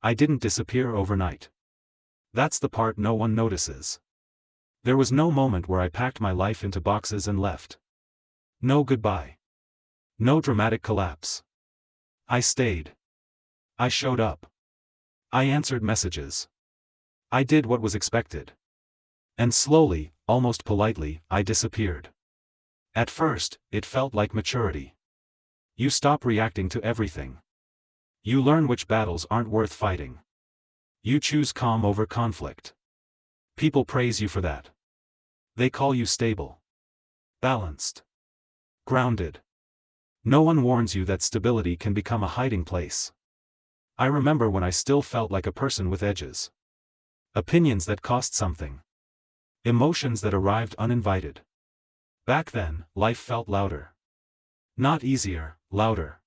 I didn't disappear overnight. That's the part no one notices. There was no moment where I packed my life into boxes and left. No goodbye. No dramatic collapse. I stayed. I showed up. I answered messages. I did what was expected. And slowly, almost politely, I disappeared. At first, it felt like maturity. You stop reacting to everything. You learn which battles aren't worth fighting. You choose calm over conflict. People praise you for that. They call you stable. Balanced. Grounded. No one warns you that stability can become a hiding place. I remember when I still felt like a person with edges. Opinions that cost something. Emotions that arrived uninvited. Back then, life felt louder. Not easier, louder.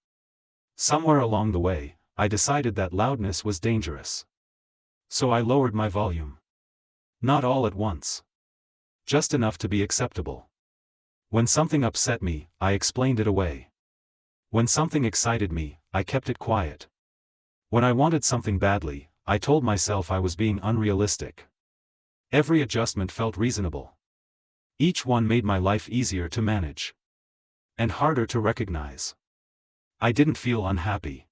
Somewhere along the way, I decided that loudness was dangerous. So I lowered my volume. Not all at once. Just enough to be acceptable. When something upset me, I explained it away. When something excited me, I kept it quiet. When I wanted something badly, I told myself I was being unrealistic. Every adjustment felt reasonable. Each one made my life easier to manage. And harder to recognize. I didn't feel unhappy.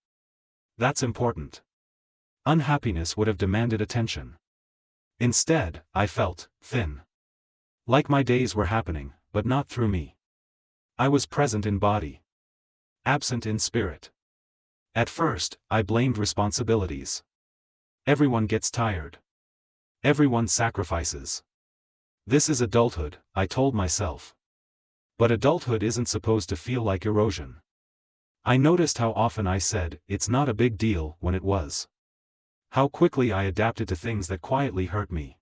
That's important. Unhappiness would have demanded attention. Instead, I felt thin. Like my days were happening, but not through me. I was present in body. Absent in spirit. At first, I blamed responsibilities. Everyone gets tired. Everyone sacrifices. This is adulthood, I told myself. But adulthood isn't supposed to feel like erosion. I noticed how often I said, "It's not a big deal," when it was. How quickly I adapted to things that quietly hurt me.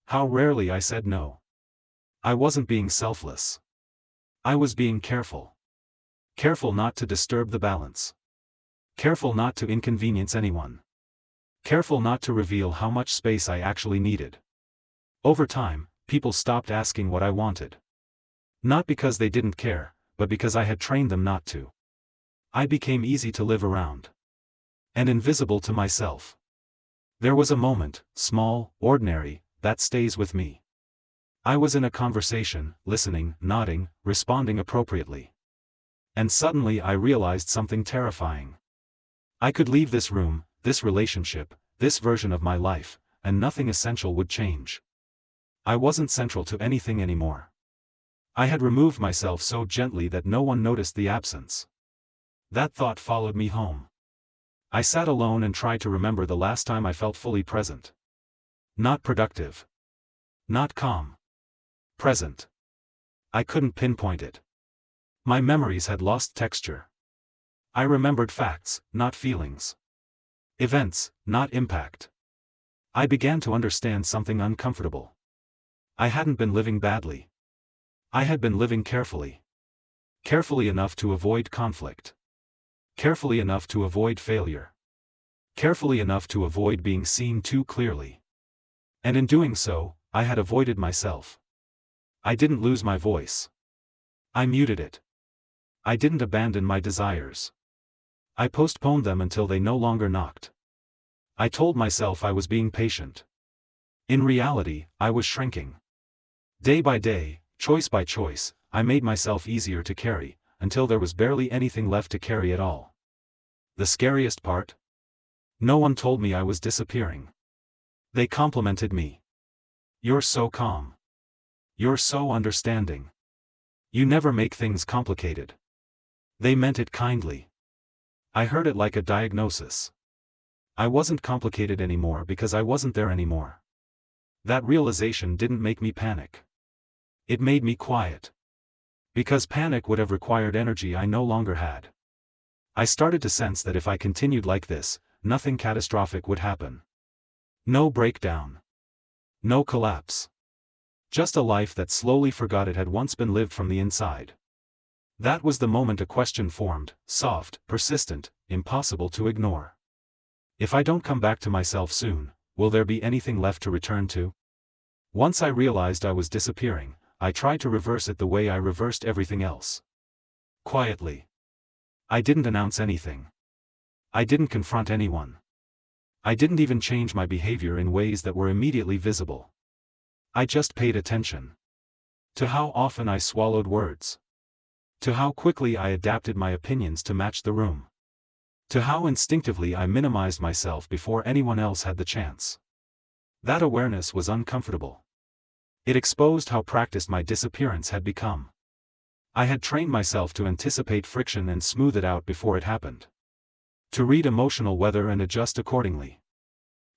How rarely I said no. I wasn't being selfless. I was being careful. Careful not to disturb the balance. Careful not to inconvenience anyone. Careful not to reveal how much space I actually needed. Over time, people stopped asking what I wanted. Not because they didn't care, but because I had trained them not to. I became easy to live around. And invisible to myself. There was a moment, small, ordinary, that stays with me. I was in a conversation, listening, nodding, responding appropriately. And suddenly I realized something terrifying. I could leave this room, this relationship, this version of my life, and nothing essential would change. I wasn't central to anything anymore. I had removed myself so gently that no one noticed the absence. That thought followed me home. I sat alone and tried to remember the last time I felt fully present. Not productive. Not calm. Present. I couldn't pinpoint it. My memories had lost texture. I remembered facts, not feelings. Events, not impact. I began to understand something uncomfortable. I hadn't been living badly. I had been living carefully. Carefully enough to avoid conflict. Carefully enough to avoid failure. Carefully enough to avoid being seen too clearly. And in doing so, I had avoided myself. I didn't lose my voice. I muted it. I didn't abandon my desires. I postponed them until they no longer knocked. I told myself I was being patient. In reality, I was shrinking. Day by day, choice by choice, I made myself easier to carry, until there was barely anything left to carry at all. The scariest part? No one told me I was disappearing. They complimented me. "You're so calm. You're so understanding. You never make things complicated." They meant it kindly. I heard it like a diagnosis. I wasn't complicated anymore because I wasn't there anymore. That realization didn't make me panic. It made me quiet. Because panic would have required energy I no longer had. I started to sense that if I continued like this, nothing catastrophic would happen. No breakdown. No collapse. Just a life that slowly forgot it had once been lived from the inside. That was the moment a question formed, soft, persistent, impossible to ignore. If I don't come back to myself soon, will there be anything left to return to? Once I realized I was disappearing, I tried to reverse it the way I reversed everything else. Quietly. I didn't announce anything. I didn't confront anyone. I didn't even change my behavior in ways that were immediately visible. I just paid attention to how often I swallowed words, to how quickly I adapted my opinions to match the room, to how instinctively I minimized myself before anyone else had the chance. That awareness was uncomfortable. It exposed how practiced my disappearance had become. I had trained myself to anticipate friction and smooth it out before it happened. To read emotional weather and adjust accordingly.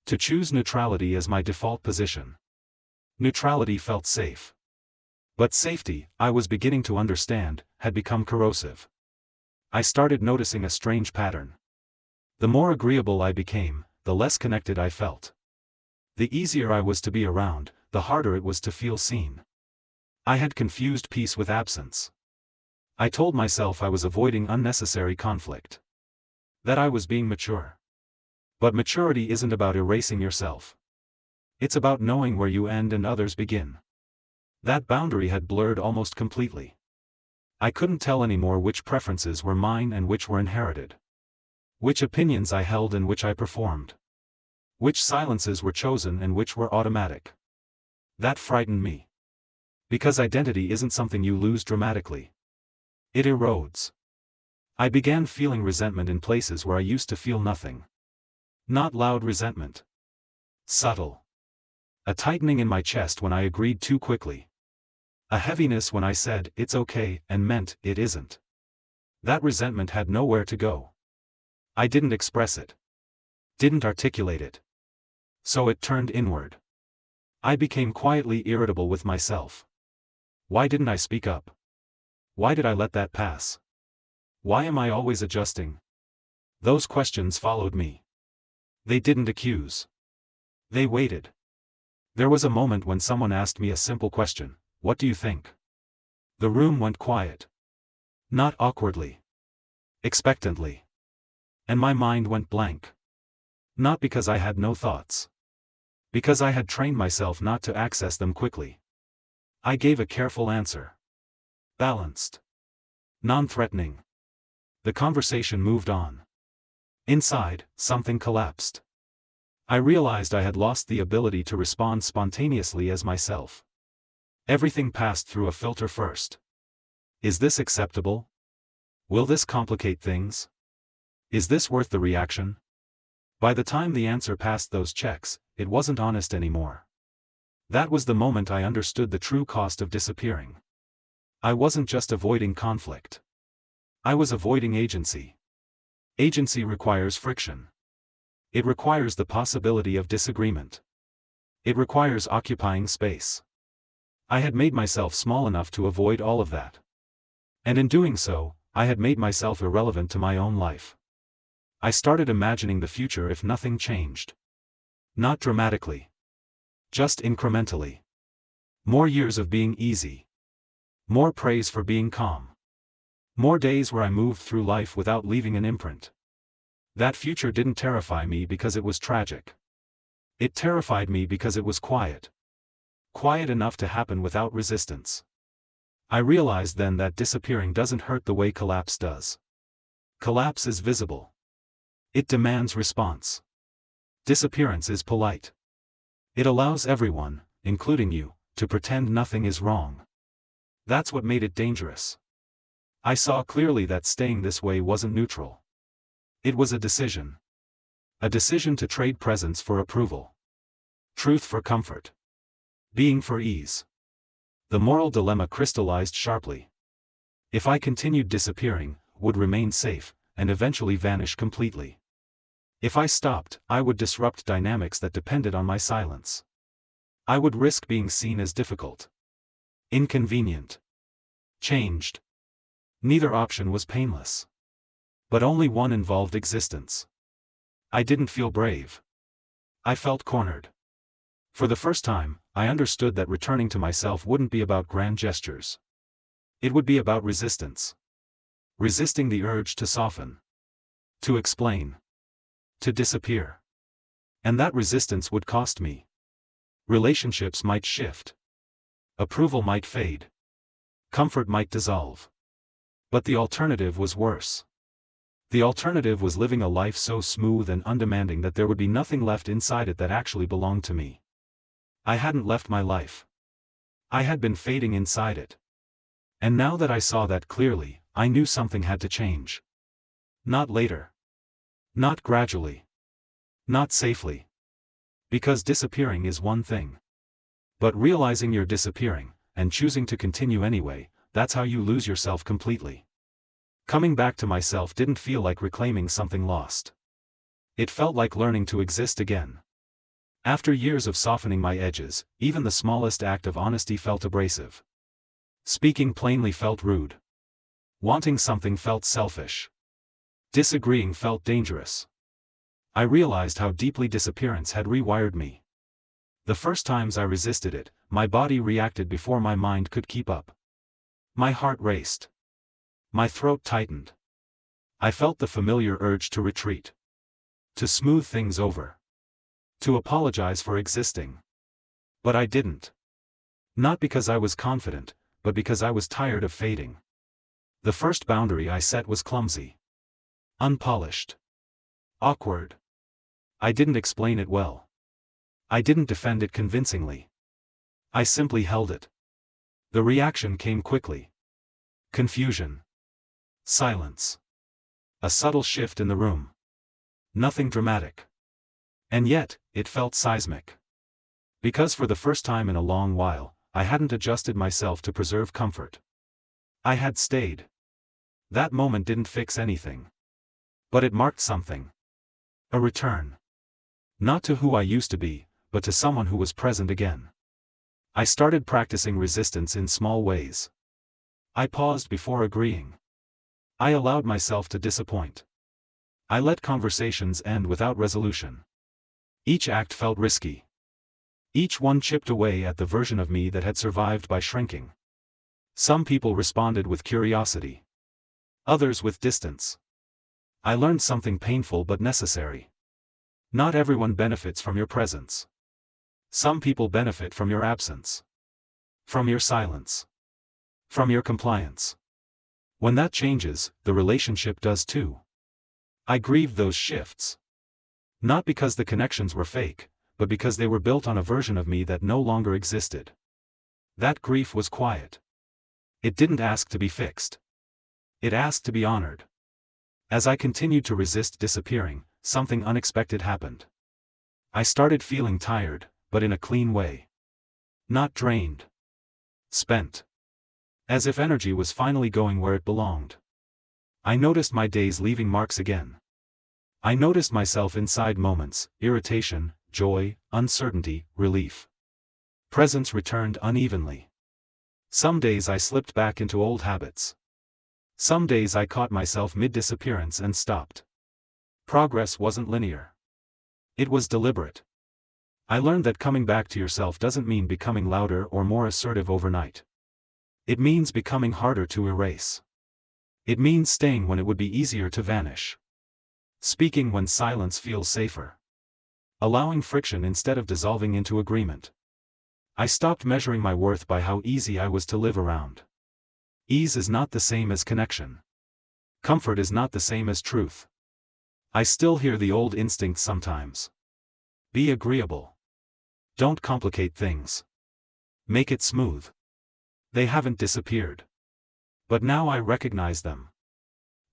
To choose neutrality as my default position. Neutrality felt safe. But safety, I was beginning to understand, had become corrosive. I started noticing a strange pattern. The more agreeable I became, the less connected I felt. The easier I was to be around, the harder it was to feel seen. I had confused peace with absence. I told myself I was avoiding unnecessary conflict. That I was being mature. But maturity isn't about erasing yourself. It's about knowing where you end and others begin. That boundary had blurred almost completely. I couldn't tell anymore which preferences were mine and which were inherited. Which opinions I held and which I performed. Which silences were chosen and which were automatic. That frightened me. Because identity isn't something you lose dramatically. It erodes. I began feeling resentment in places where I used to feel nothing. Not loud resentment. Subtle. A tightening in my chest when I agreed too quickly. A heaviness when I said, "It's okay," and meant, "It isn't." That resentment had nowhere to go. I didn't express it. Didn't articulate it. So it turned inward. I became quietly irritable with myself. Why didn't I speak up? Why did I let that pass? Why am I always adjusting? Those questions followed me. They didn't accuse. They waited. There was a moment when someone asked me a simple question, "What do you think?" The room went quiet. Not awkwardly. Expectantly. And my mind went blank. Not because I had no thoughts. Because I had trained myself not to access them quickly. I gave a careful answer. Balanced. Non-threatening. The conversation moved on. Inside, something collapsed. I realized I had lost the ability to respond spontaneously as myself. Everything passed through a filter first. Is this acceptable? Will this complicate things? Is this worth the reaction? By the time the answer passed those checks, it wasn't honest anymore. That was the moment I understood the true cost of disappearing. I wasn't just avoiding conflict. I was avoiding agency. Agency requires friction. It requires the possibility of disagreement. It requires occupying space. I had made myself small enough to avoid all of that. And in doing so, I had made myself irrelevant to my own life. I started imagining the future if nothing changed. Not dramatically. Just incrementally. More years of being easy. More praise for being calm. More days where I moved through life without leaving an imprint. That future didn't terrify me because it was tragic. It terrified me because it was quiet. Quiet enough to happen without resistance. I realized then that disappearing doesn't hurt the way collapse does. Collapse is visible. It demands response. Disappearance is polite. It allows everyone, including you, to pretend nothing is wrong. That's what made it dangerous. I saw clearly that staying this way wasn't neutral. It was a decision. A decision to trade presence for approval. Truth for comfort. Being for ease. The moral dilemma crystallized sharply. If I continued disappearing, would remain safe, and eventually vanish completely. If I stopped, I would disrupt dynamics that depended on my silence. I would risk being seen as difficult. Inconvenient. Changed. Neither option was painless. But only one involved existence. I didn't feel brave. I felt cornered. For the first time, I understood that returning to myself wouldn't be about grand gestures. It would be about resistance. Resisting the urge to soften. To explain. To disappear. And that resistance would cost me. Relationships might shift. Approval might fade. Comfort might dissolve. But the alternative was worse. The alternative was living a life so smooth and undemanding that there would be nothing left inside it that actually belonged to me. I hadn't left my life. I had been fading inside it. And now that I saw that clearly, I knew something had to change. Not later. Not gradually. Not safely. Because disappearing is one thing. But realizing you're disappearing, and choosing to continue anyway, that's how you lose yourself completely. Coming back to myself didn't feel like reclaiming something lost. It felt like learning to exist again. After years of softening my edges, even the smallest act of honesty felt abrasive. Speaking plainly felt rude. Wanting something felt selfish. Disagreeing felt dangerous. I realized how deeply disappearance had rewired me. The first times I resisted it, my body reacted before my mind could keep up. My heart raced. My throat tightened. I felt the familiar urge to retreat. To smooth things over. To apologize for existing. But I didn't. Not because I was confident, but because I was tired of fading. The first boundary I set was clumsy. Unpolished. Awkward. I didn't explain it well. I didn't defend it convincingly. I simply held it. The reaction came quickly. Confusion. Silence. A subtle shift in the room. Nothing dramatic. And yet, it felt seismic. Because for the first time in a long while, I hadn't adjusted myself to preserve comfort. I had stayed. That moment didn't fix anything. But it marked something. A return. Not to who I used to be, but to someone who was present again. I started practicing resistance in small ways. I paused before agreeing. I allowed myself to disappoint. I let conversations end without resolution. Each act felt risky. Each one chipped away at the version of me that had survived by shrinking. Some people responded with curiosity. Others with distance. I learned something painful but necessary. Not everyone benefits from your presence. Some people benefit from your absence. From your silence. From your compliance. When that changes, the relationship does too. I grieved those shifts. Not because the connections were fake, but because they were built on a version of me that no longer existed. That grief was quiet. It didn't ask to be fixed. It asked to be honored. As I continued to resist disappearing, something unexpected happened. I started feeling tired, but in a clean way. Not drained. Spent. As if energy was finally going where it belonged. I noticed my days leaving marks again. I noticed myself inside moments, irritation, joy, uncertainty, relief. Presence returned unevenly. Some days I slipped back into old habits. Some days I caught myself mid-disappearance and stopped. Progress wasn't linear. It was deliberate. I learned that coming back to yourself doesn't mean becoming louder or more assertive overnight. It means becoming harder to erase. It means staying when it would be easier to vanish. Speaking when silence feels safer. Allowing friction instead of dissolving into agreement. I stopped measuring my worth by how easy I was to live around. Ease is not the same as connection. Comfort is not the same as truth. I still hear the old instinct sometimes. Be agreeable. Don't complicate things. Make it smooth. They haven't disappeared. But now I recognize them.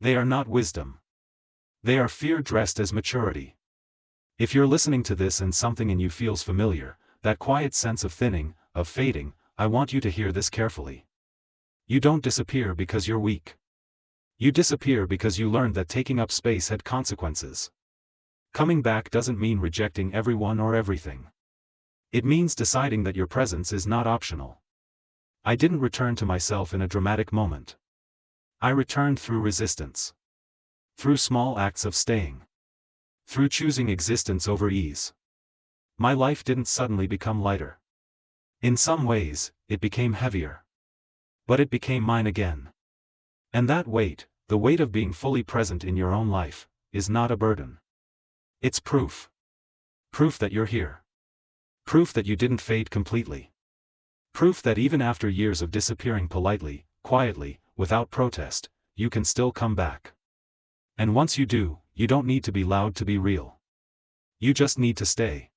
They are not wisdom. They are fear dressed as maturity. If you're listening to this and something in you feels familiar, that quiet sense of thinning, of fading, I want you to hear this carefully. You don't disappear because you're weak. You disappear because you learned that taking up space had consequences. Coming back doesn't mean rejecting everyone or everything. It means deciding that your presence is not optional. I didn't return to myself in a dramatic moment. I returned through resistance. Through small acts of staying. Through choosing existence over ease. My life didn't suddenly become lighter. In some ways, it became heavier. But it became mine again. And that weight, the weight of being fully present in your own life, is not a burden. It's proof. Proof that you're here. Proof that you didn't fade completely. Proof that even after years of disappearing politely, quietly, without protest, you can still come back. And once you do, you don't need to be loud to be real. You just need to stay.